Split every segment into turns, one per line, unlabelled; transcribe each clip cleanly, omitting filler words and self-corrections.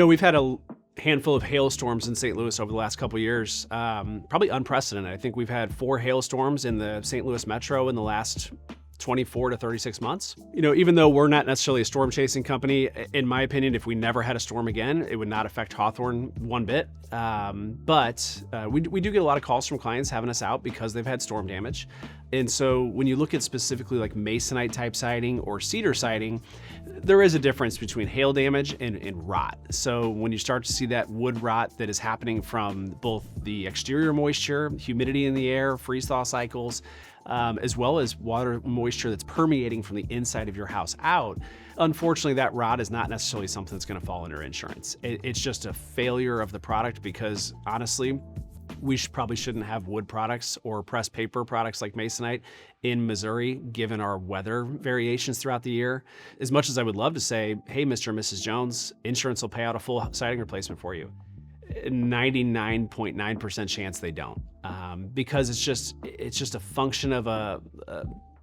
We've had a handful of hailstorms in St. Louis over the last couple of years, probably unprecedented. I think we've had 4 hailstorms in the St. Louis metro in the last 24 to 36 months. Even though we're not necessarily a storm chasing company, in my opinion, if we never had a storm again, it would not affect Hawthorn one bit. But we do get a lot of calls from clients having us out because they've had storm damage. And so when you look at specifically like masonite type siding or cedar siding, there is a difference between hail damage and rot. So when you start to see that wood rot that is happening from both the exterior moisture, humidity in the air, freeze-thaw cycles, as well as water moisture that's permeating from the inside of your house out. Unfortunately, that rot is not necessarily something that's going to fall under insurance. It's just a failure of the product because honestly, we probably shouldn't have wood products or pressed paper products like masonite in Missouri, given our weather variations throughout the year. As much as I would love to say, hey, Mr. and Mrs. Jones, insurance will pay out a full siding replacement for you. 99.9% chance they don't, because it's just a function of a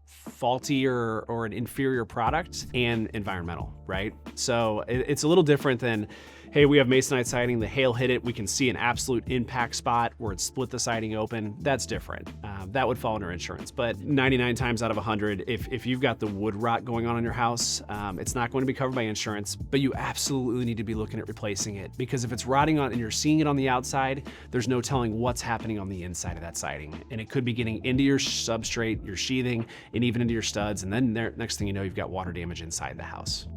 faulty or an inferior product and environmental, right? So it's a little different than, hey, we have masonite siding, the hail hit it, we can see an absolute impact spot where it split the siding open. That's different. That would fall under insurance. But 99 times out of 100, if you've got the wood rot going on in your house, it's not going to be covered by insurance, but you absolutely need to be looking at replacing it, because if it's rotting on and you're seeing it on the outside, there's no telling what's happening on the inside of that siding. And it could be getting into your substrate, your sheathing, and even into your studs. And then next thing you know, you've got water damage inside the house.